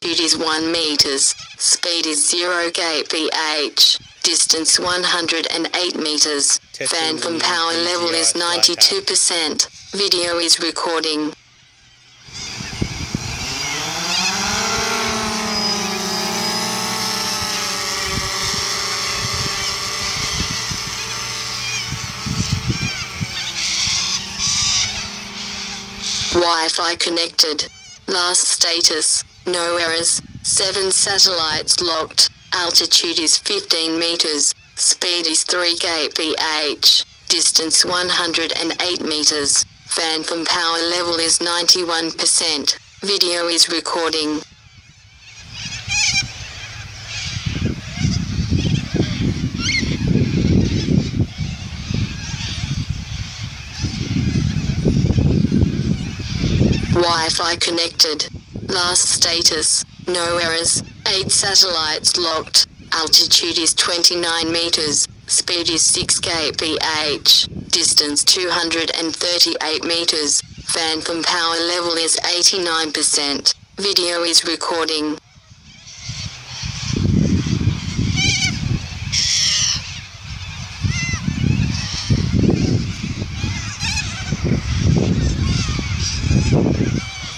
Altitude is 1 meters. Speed is 0 kph. Distance 108 meters. Phantom power level is 92%. Video is recording. Wi-Fi connected. Last status, no errors. 7 satellites locked. Altitude is 15 meters. Speed is 3 kph. Distance 108 meters. Phantom power level is 91%. Video is recording. Wi-Fi connected. Last status, no errors. 8 satellites locked. Altitude is 29 meters. Speed is 6 kph. Distance 238 meters. Phantom power level is 89%. Video is recording.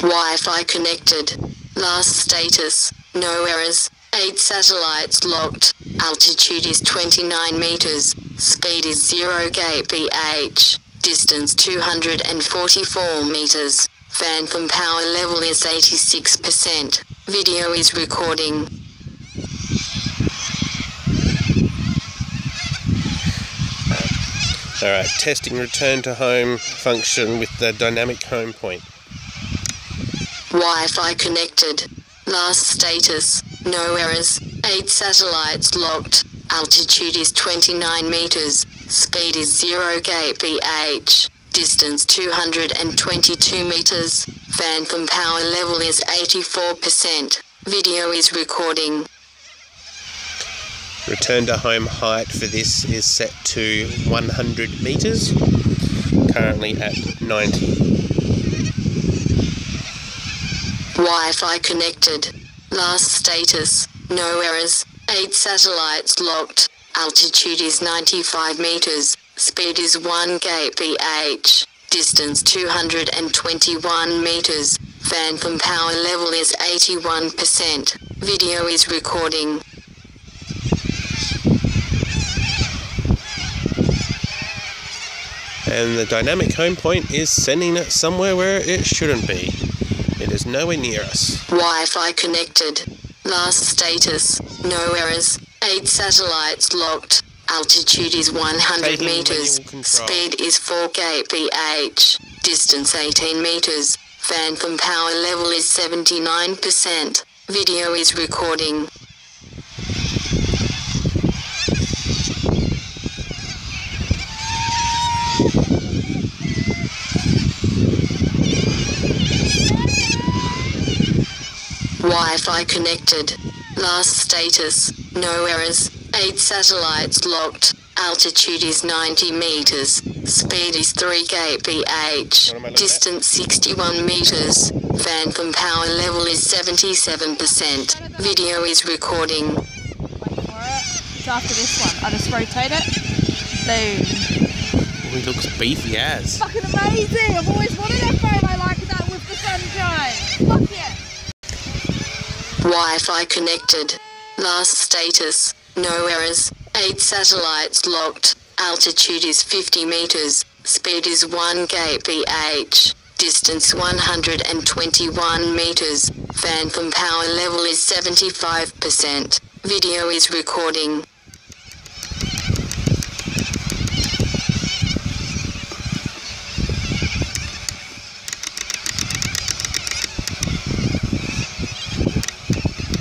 Wi-Fi connected. Last status, no errors. 8 satellites locked. Altitude is 29 meters. Speed is 0 kph. Distance 244 meters. Phantom power level is 86%. Video is recording. Alright, testing return to home function with the dynamic home point. Wi-Fi connected. Last status, no errors. 8 satellites locked. Altitude is 29 meters. Speed is 0 kph. Distance 222 meters. Phantom power level is 84%. Video is recording. Return to home height for this is set to 100 meters. Currently at 90. Wi-Fi connected. Last status, no errors. 8 satellites locked. Altitude is 95 meters. Speed is 1 kph. Distance 221 meters. Phantom power level is 81%. Video is recording. And the dynamic home point is sending it somewhere where it shouldn't be. It is nowhere near us. Wi-Fi connected. Last status, no errors. 8 satellites locked. Altitude is 100 meters. Speed is 4 kph. Distance 18 meters. Phantom power level is 79%. Video is recording. Wi-Fi connected. Last status, no errors. 8 satellites locked. Altitude is 90 meters. Speed is 3 kph. Distance 61 meters. Phantom power level is 77%. Video is recording. Wait for it. It's after this one. I just rotate it. Boom. Oh, he looks beefy as. Fucking amazing! I've always wanted a photo like that with the sunshine. Fuck yeah! Wi-Fi connected. Last status, no errors. 8 satellites locked. Altitude is 50 meters. Speed is 1 kph. Distance 121 meters. Phantom power level is 75%. Video is recording.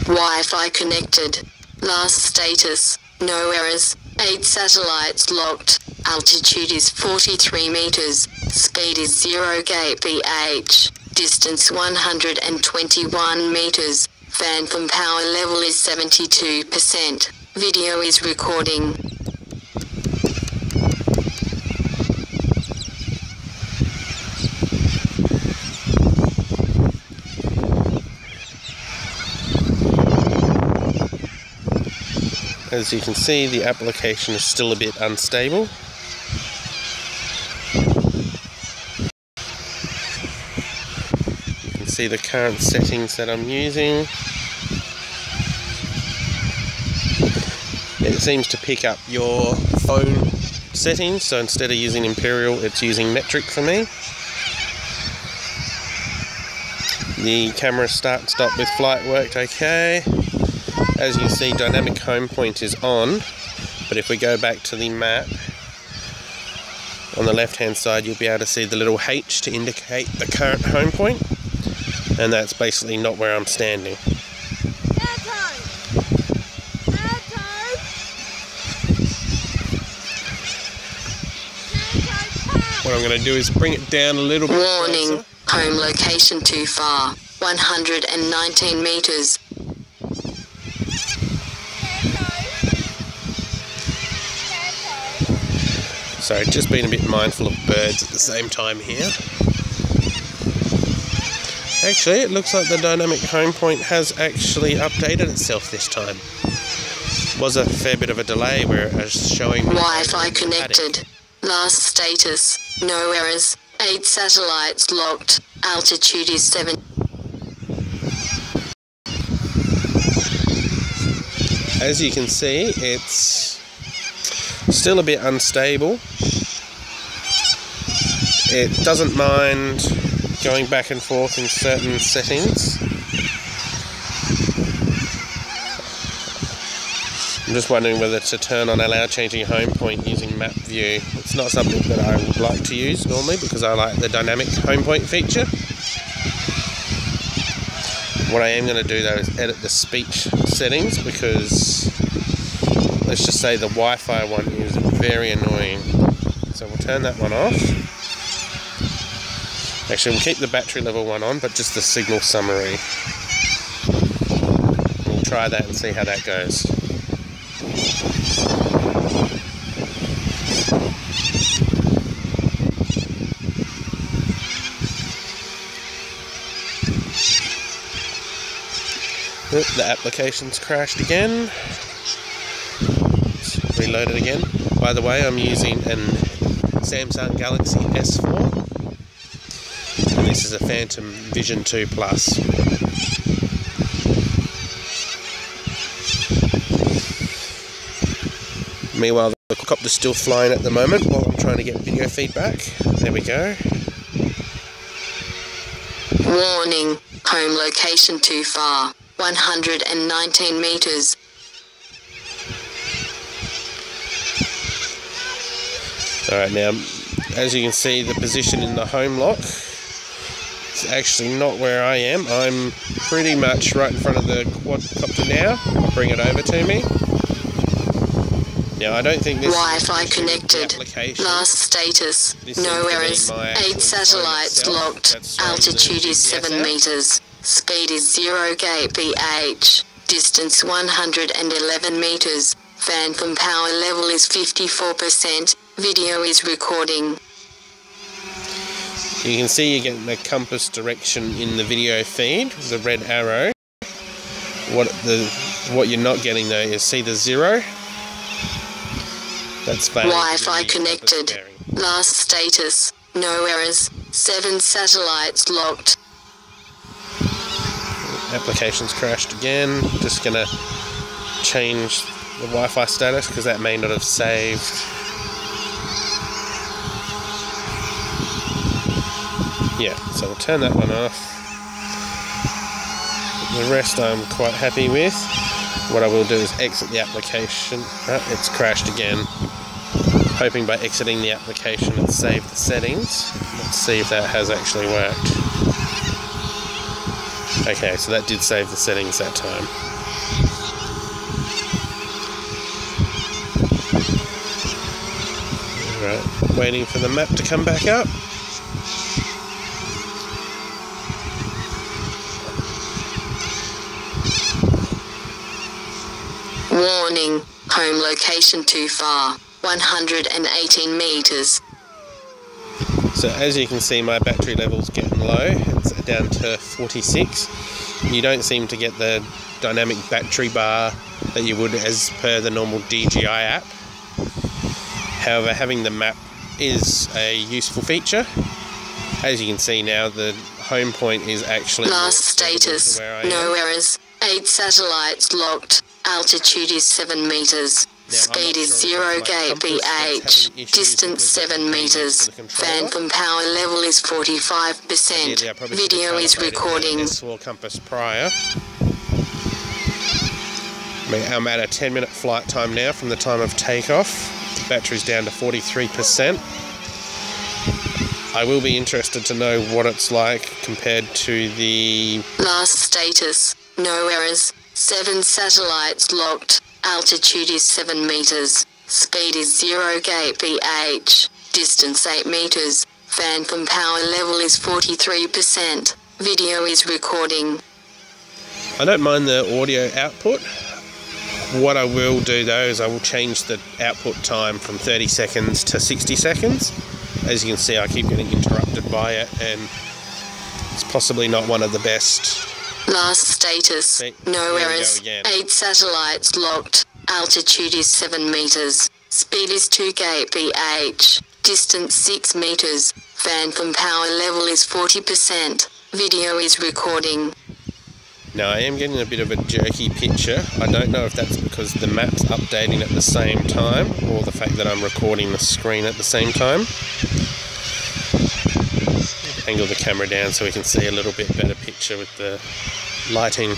Wi-Fi connected. Last status, no errors. 8 satellites locked. Altitude is 43 meters. Speed is 0 kph. Distance 121 meters. Phantom power level is 72%. Video is recording. As you can see, the application is still a bit unstable. You can see the current settings that I'm using. It seems to pick up your phone settings, so instead of using Imperial, it's using metric for me. The camera start and stop with flight worked okay. As you can see, dynamic home point is on, but if we go back to the map, on the left hand side you'll be able to see the little H to indicate the current home point, and that's basically not where I'm standing. What I'm going to do is bring it down a little bit. Warning, home location too far, 119 meters. So just being a bit mindful of birds at the same time here. Actually, it looks like the dynamic home point has actually updated itself this time. Was a fair bit of a delay where it was showing Wi-Fi connected. Last status, no errors. 8 satellites locked. Altitude is 7. As you can see, it's still a bit unstable. It doesn't mind going back and forth in certain settings. I'm just wondering whether to turn on allow changing home point using map view. It's not something that I would like to use normally because I like the dynamic home point feature. What I am going to do though is edit the speech settings, because let's just say the Wi-Fi one is very annoying. So we'll turn that one off. Actually, we'll keep the battery level one on, but just the signal summary. We'll try that and see how that goes. The application's crashed again. Let's reload it again. By the way, I'm using an Samsung Galaxy S4, and this is a Phantom Vision 2 Plus. Meanwhile, the helicopter's still flying at the moment while I'm trying to get video feedback. There we go. Warning, home location too far, 119 meters. Alright, now, as you can see, the position in the home lock is actually not where I am. I'm pretty much right in front of the quadcopter now. I'll bring it over to me. Now, I don't think this Wi-Fi is connected. Last status, no errors. 8 satellites locked. Altitude is 7 meters. Speed is 0 kph. Distance 111 meters. Phantom power level is 54%. Video is recording. You can see you're getting the compass direction in the video feed, the red arrow. What you're not getting though is see the 0. That's Wi-Fi connected. Last status, no errors. 7 satellites locked. Application's crashed again. Just gonna change the Wi-Fi status because that may not have saved. Yeah, so we'll turn that one off. The rest I'm quite happy with. What I will do is exit the application. It's crashed again. Hoping by exiting the application it saved the settings. Let's see if that has actually worked. Okay, so that did save the settings that time. Alright, waiting for the map to come back up. Warning, home location too far, 118 meters. So as you can see, my battery level's getting low. It's down to 46. You don't seem to get the dynamic battery bar that you would as per the normal DJI app. However, having the map is a useful feature. As you can see now, the home point is actually last status, no errors, 8 satellites locked, altitude is 7 meters, speed is 0 kph, distance 7 meters, phantom power level is 45%, video is recording. Compass prior. I'm at a 10-minute flight time now from the time of takeoff. The battery's down to 43%. I will be interested to know what it's like compared to the last status, no errors, 7 satellites locked, altitude is 7 meters, speed is 0 kph, distance 8 meters, phantom power level is 43%, video is recording. I don't mind the audio output. What I will do though is I will change the output time from 30 seconds to 60 seconds. As you can see, I keep getting interrupted by it, and it's possibly not one of the best. Last status, no errors, 8 satellites locked, altitude is 7 meters, speed is 2 kph, distance 6 meters, phantom power level is 40%, video is recording. Now I am getting a bit of a jerky picture. I don't know if that's because the map's updating at the same time or the fact that I'm recording the screen at the same time. Angle the camera down so we can see a little bit better picture with the lighting.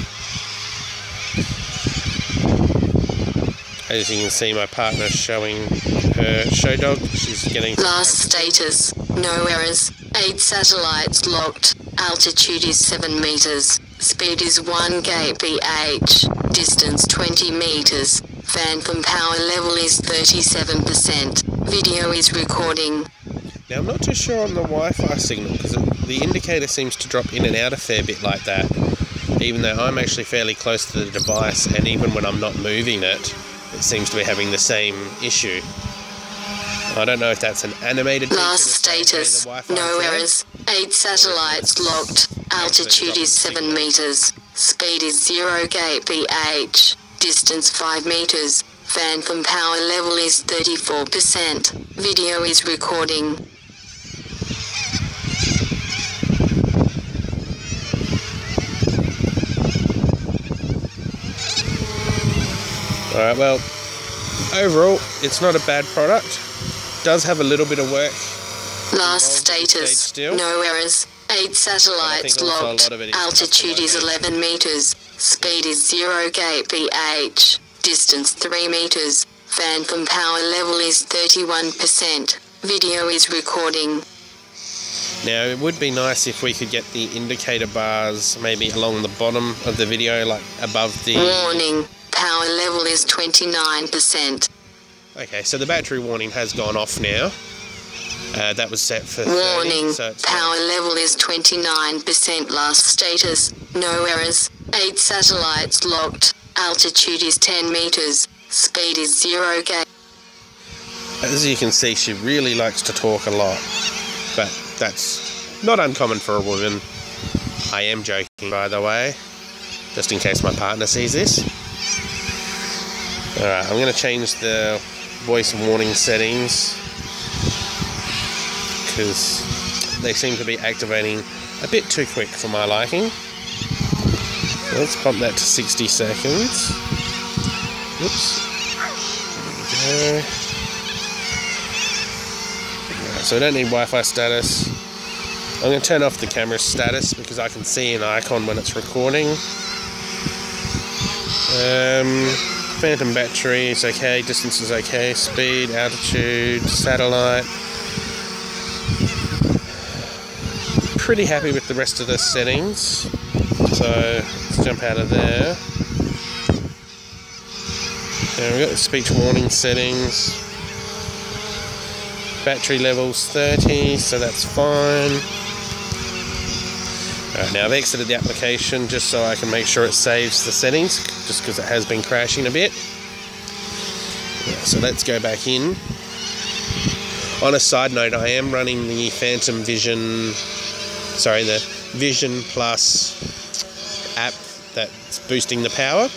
As you can see, my partner's showing her show dog. She's getting last status, no errors, 8 satellites locked, altitude is 7 meters, speed is 1 kph, distance 20 meters, phantom power level is 37%, video is recording. Now I'm not too sure on the Wi-Fi signal because the indicator seems to drop in and out a fair bit like that, even though I'm actually fairly close to the device, and even when I'm not moving it, it seems to be having the same issue. I don't know if that's an animated last status, no errors, 8 satellites locked, altitude is 7 meters, speed is 0 kph, distance 5 meters, phantom power level is 34%, video is recording. Alright, well, overall, it's not a bad product. Does have a little bit of work. Last status, no errors, 8 satellites locked, altitude is 11 meters, speed is 0 kph, distance 3 meters, phantom power level is 31%, video is recording. Now it would be nice if we could get the indicator bars maybe along the bottom of the video, like above the... Warning, power level is 29%. Okay, so the battery warning has gone off now. That was set for 30, warning, so it's power level is 29%, last status, no errors, 8 satellites locked, altitude is 10 meters, speed is 0 k. As you can see, she really likes to talk a lot, but that's not uncommon for a woman. I am joking, by the way, just in case my partner sees this. Alright, I'm going to change the voice warning settings because they seem to be activating a bit too quick for my liking. Let's bump that to 60 seconds. Oops. There we go. Right, so we don't need Wi-Fi status. I'm going to turn off the camera status because I can see an icon when it's recording. Phantom battery is okay, distance is okay, speed, altitude, satellite. Pretty happy with the rest of the settings. So let's jump out of there. Now we've got the speech warning settings. Battery level's 30, so that's fine. Alright, now I've exited the application just so I can make sure it saves the settings, just because it has been crashing a bit. Yeah, so let's go back in. On a side note, I am running the Phantom Vision, the Vision Plus app that's boosting the power.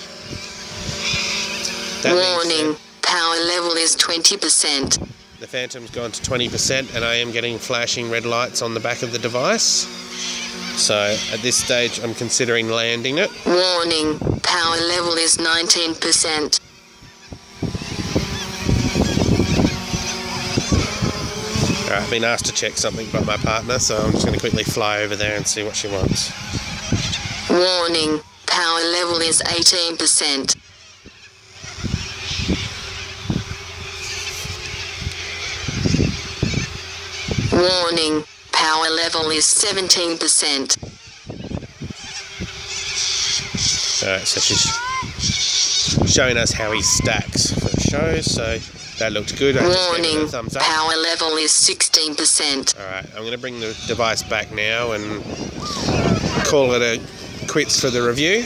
Warning, power level is 20%. The Phantom's gone to 20% and I am getting flashing red lights on the back of the device. So at this stage I'm considering landing it. Warning, power level is 19%. Alright, I've been asked to check something by my partner, so I'm just going to quickly fly over there and see what she wants. Warning, power level is 18%. Warning, power level is 17%. Alright, so she's showing us how he stacks for the show, so that looked good. Warning, thumbs up. Power level is 16%. Alright, I'm going to bring the device back now and call it a quits for the review.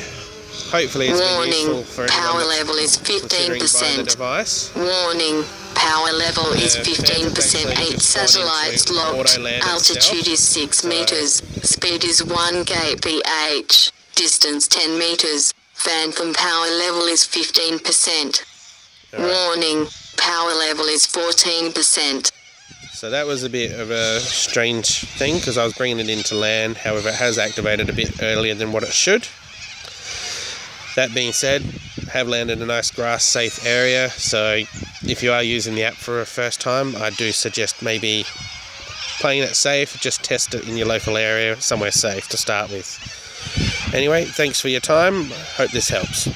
Hopefully it's been useful for anyone power level is 15%. the device. Warning, power level is 15%. 8 satellites locked. Altitude is 6 meters. Speed is 1 kph. Distance 10 meters. Phantom power level is 15%. Warning, power level is 14%. So that was a bit of a strange thing because I was bringing it into land. However, it has activated a bit earlier than what it should. That being said, I have landed in a nice grass safe area, so if you are using the app for a first time, I do suggest maybe playing it safe. Just test it in your local area, somewhere safe to start with. Anyway, thanks for your time. Hope this helps.